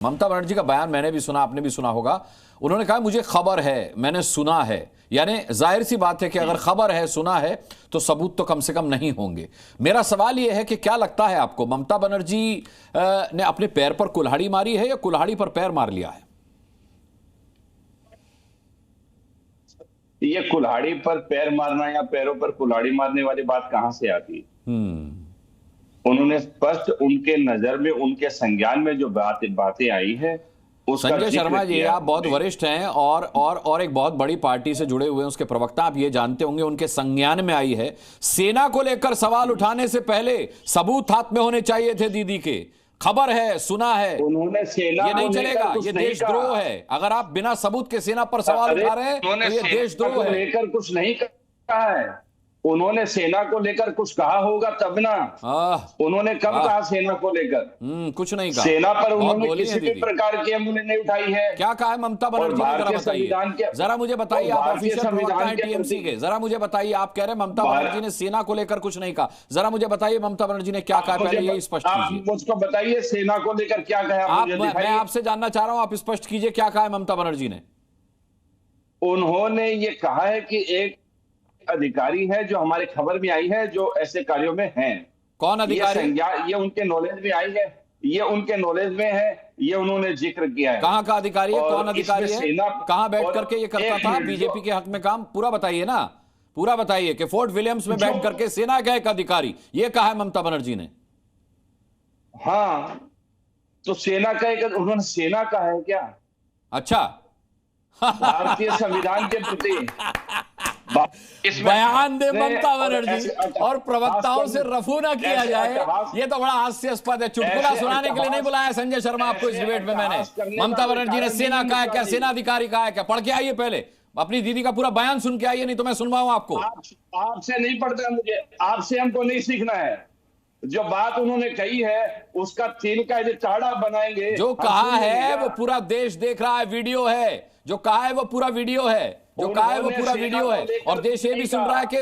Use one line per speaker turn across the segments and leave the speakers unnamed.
ममता बनर्जी का बयान मैंने भी सुना, आपने भी सुना होगा। उन्होंने कहा मुझे खबर है, मैंने सुना है। यानी जाहिर सी बात है कि अगर खबर है, सुना है, तो सबूत तो कम से कम नहीं होंगे। मेरा सवाल यह है कि क्या लगता है आपको, ममता बनर्जी ने अपने पैर पर कुल्हाड़ी मारी है या कुल्हाड़ी पर पैर मार लिया है?
ये कुल्हाड़ी पर पैर मारना या पैरों पर कुल्हाड़ी मारने वाली बात कहां से आती है? उन्होंने स्पष्ट उनके नजर में, उनके संज्ञान में जो बातें आई है उसका
संजय शर्मा जी, आप बहुत वरिष्ठ हैं और एक बहुत बड़ी पार्टी से जुड़े हुए हैं, उसके प्रवक्ता, आप ये जानते होंगे उनके संज्ञान में आई है। सेना को लेकर सवाल उठाने से पहले सबूत हाथ में होने चाहिए थे दीदी के। खबर है, सुना है,
उन्होंने सेना,
ये नहीं चलेगा, ये देशद्रोह है। अगर आप बिना सबूत के सेना पर सवाल उठा रहे हैं तो ये देशद्रोह है।
लेकर कुछ नहीं कहा है। उन्होंने सेना को लेकर कुछ कहा होगा तब ना। उन्होंने कब कहा सेना को लेकर?
कुछ नहीं कहा।
सेना पर उन्होंने किसी भी प्रकार की एमुलेट नहीं उठाई है।
क्या कहा है ममता बनर्जी ने, जरा बताइए, जरा मुझे बताइए। आप ऑफिशियल प्रवक्ता हैं टीएमसी के, जरा मुझे बताइए। आप कह रहे हैं ममता बनर्जी ने सेना को लेकर कुछ नहीं कहा, जरा मुझे बताइए ममता बनर्जी ने क्या कहा, पहले ये स्पष्ट कीजिए।
मुझको बताइए सेना को लेकर क्या कहा।
मैं आपसे जानना चाह रहा हूं, आप स्पष्ट कीजिए क्या कहा है ममता बनर्जी ने।
उन्होंने ये कहा है कि एक अधिकारी है जो हमारे खबर में आई है, जो ऐसे कार्यों में हैं।
कौन अधिकारी?
ये उनके नॉलेज में आई है, ये उनके नॉलेज में है, ये उन्होंने जिक्र किया है।
कहाँ का अधिकारी है, कौन अधिकारी है, कहाँ बैठ करके ये करता था बीजेपी के हक में काम? पूरा बताइए ना, पूरा बताइए कि फोर्ट विलियम्स में बैठ करके सेना का एक अधिकारी, ये कहा है ममता बनर्जी ने।
हाँ, तो सेना का एक, उन्होंने सेना का है क्या?
अच्छा,
भारतीय संविधान के प्रति
बयान दे ममता बनर्जी और प्रवक्ताओं से रफू ना किया जाए, ये तो बड़ा हास्यास्पद है। चुटकुला सुनाने के लिए नहीं बुलाया संजय शर्मा आपको इस डिबेट में मैंने। ममता बनर्जी ने सेना कहा है क्या, सेना अधिकारी कहा है क्या? पढ़ के आइए, पहले अपनी दीदी का पूरा बयान सुन के आइए, नहीं तो मैं सुनवाऊं आपको।
आपसे नहीं पढ़ता मुझे, आपसे हमको नहीं सीखना है। जो बात उन्होंने कही है उसका तिल का चाड़ा बनाएंगे।
जो कहा है वो पूरा देश देख रहा है, वीडियो है। जो कहा है वो पूरा वीडियो है, जो कहा है वो पूरा वीडियो है। और देश ये भी सुन रहा है कि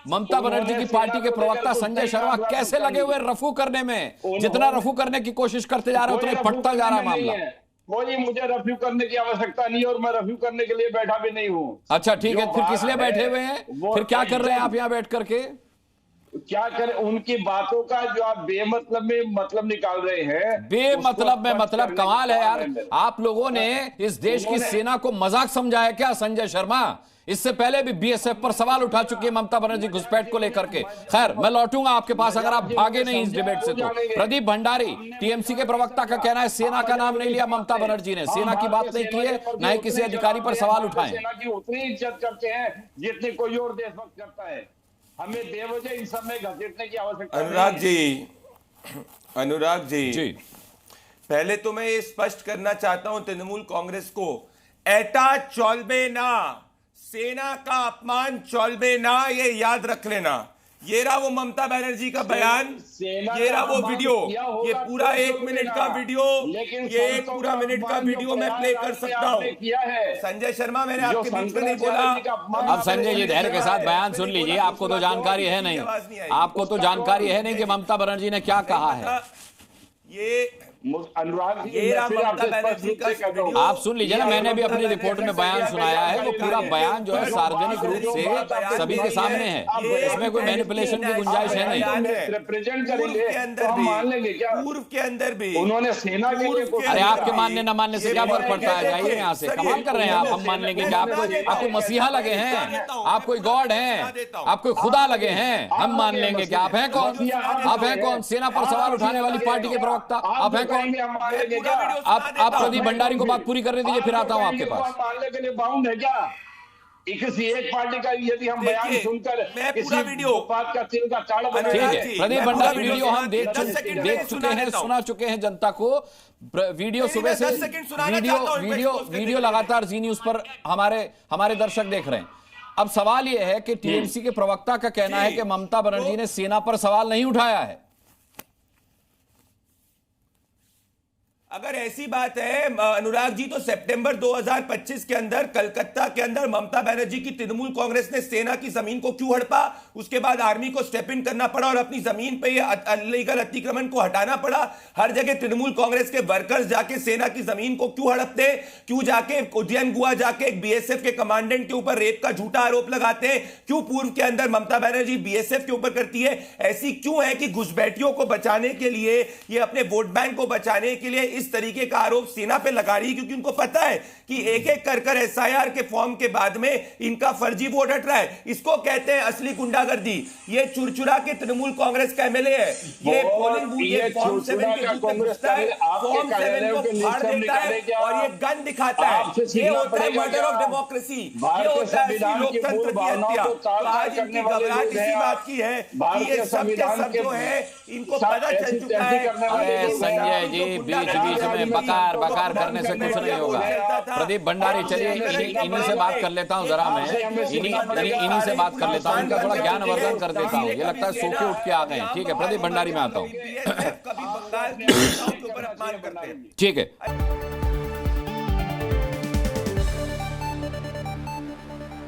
ममता बनर्जी की पार्टी के प्रवक्ता संजय शर्मा कैसे लगे हुए रफू करने में। जितना रफू करने की कोशिश करते जा रहे हो उतना फटता जा रहा है मामला।
कोई मुझे रफ्यू करने की आवश्यकता नहीं और मैं रफ्यू करने के लिए बैठा भी नहीं हूं।
अच्छा ठीक है, फिर किस लिए बैठे हुए हैं? फिर क्या कर रहे हैं आप यहाँ बैठ करके?
क्या करें? उनकी बातों का जो आप बेमतलब में मतलब निकाल रहे हैं।
बेमतलब में मतलब, कमाल है यार। आप लोगों ने इस देश की सेना को मजाक समझा है क्या संजय शर्मा? इससे पहले भी बीएसएफ पर सवाल उठा चुकी है ममता बनर्जी घुसपैठ को लेकर के। खैर, मैं लौटूंगा आपके पास अगर आप भागे नहीं इस डिबेट से तो। प्रदीप भंडारी, टीएमसी के प्रवक्ता का कहना है सेना का नाम नहीं लिया ममता बनर्जी ने, सेना की बात नहीं की है, न ही किसी अधिकारी पर सवाल उठाए।
सेना की उतनी इज्जत करते हैं जितनी कोई और देशभक्त करता है। हमें बेवजह इन सब में घसीटने की आवश्यकता नहीं।
अनुराग जी, पहले तो मैं ये स्पष्ट करना चाहता हूं तृणमूल कांग्रेस को, एटा चौलबे ना, सेना का अपमान चौलबे ना, ये याद रख लेना। ये रहा वो ममता बनर्जी का बयान, ये रहा वो वीडियो, ये पूरा 1 मिनट का वीडियो, ये 1 पूरा मिनट का वीडियो मैं प्ले कर सकता हूँ। संजय शर्मा, मैंने आपके बीच में नहीं बोला।
अब संजय जी धैर्य के साथ बयान सुन लीजिए, आपको तो जानकारी है नहीं, आपको तो जानकारी है नहीं कि ममता बनर्जी ने क्या कहा है।
ये अनुराग जी,
आप सुन लीजिए ना, मैंने भी अपनी रिपोर्ट में बयान सुनाया है। वो पूरा बयान जो है सार्वजनिक रूप से सभी के सामने है, इसमें कोई मैनिपुलेशन की गुंजाइश है नहीं।
रिप्रेजेंट करेंगे तो हम मान लेंगे क्या?
पूर्व के अंदर भी
उन्होंने सेना के लिए,
अरे आपके मानने न मानने से क्या फर्क पड़ता है? जाइए यहाँ से, कमाल कर रहे हैं आप। हम मान लेंगे कि आपको मसीहा लगे हैं, आप कोई गॉड हैं, आप कोई खुदा लगे हैं, हम मान लेंगे कि आप हैं कौन? आप हैं कौन? सेना पर सवाल उठाने वाली पार्टी के प्रवक्ता आप हैं कौन? आप प्रदीप भंडारी को बात पूरी करने दीजिए, फिर आता हूं आपके पास।
मानने के लिए बाउंड है क्या? किसी एक पार्टी का यदि हम बयान सुनकर
पूरा वीडियो
बात का तिल का चाड़ा बना,
ठीक है, प्रदीप भंडारी वीडियो हम देख चुके हैं, सुना चुके हैं जनता को। वीडियो सुबह से वीडियो लगातार जी न्यूज पर हमारे दर्शक देख रहे हैं। अब सवाल यह है कि टीएमसी के प्रवक्ता का कहना है कि ममता बनर्जी ने सेना पर सवाल नहीं उठाया है।
अगर ऐसी बात है अनुराग जी, तो सितंबर 2025 के अंदर कलकत्ता के अंदर ममता बनर्जी की तृणमूल कांग्रेस ने सेना की जमीन को क्यों हड़पा? उसके बाद आर्मी को स्टेप इन करना पड़ा और अपनी जमीन पे अनलीगल अतिक्रमण को हटाना पड़ा। हर जगह तृणमूल कांग्रेस के वर्कर्स जाके सेना की जमीन को क्यों हड़पते? क्यों जाके उज्जैन गुआ जाके एक बीएसएफ के कमांडेंट के ऊपर रेप का झूठा आरोप लगाते हैं? क्यों पूर्व के अंदर ममता बनर्जी बीएसएफ के ऊपर करती है? ऐसी क्यों है कि घुसपैठियों को बचाने के लिए, ये अपने वोट बैंक को बचाने के लिए इस तरीके का आरोप सेना पे लगा रही है? क्योंकि उनको पता है कि एक एक कर एसआईआर के फॉर्म के बाद में इनका फर्जी वोट हट रहा है। इसको कहते हैं असली गुंडागर्दी। ये चुरचुरा के तृणमूल कांग्रेस का एमएलए है। ये पोलिंग बूथ, ये फॉर्म 7 के बूथ में घुसता है, फॉर्म 7 को फाड़ देता है और ये गन दिखाता है। ये होता है मर्डर ऑफ डेमोक्रेसी, ये होता है लोकतंत्र की हत्या। तो आज इनकी घबराहट इसी बात की है कि ये सब के सब जो है इनको पता चल चुका है।
अरे संजय जी, बीच बीच में बकार बकार करने से कुछ नहीं होगा। प्रदीप भंडारी, चलिए इन्हीं से बात कर लेता हूँ जरा, मैं इन्हीं से बात कर लेता हूँ, इनका थोड़ा ज्ञानवर्धन कर देता हूँ। ये लगता है सो के उठ के आ गए। ठीक है, प्रदीप भंडारी में आता हूँ। ठीक है।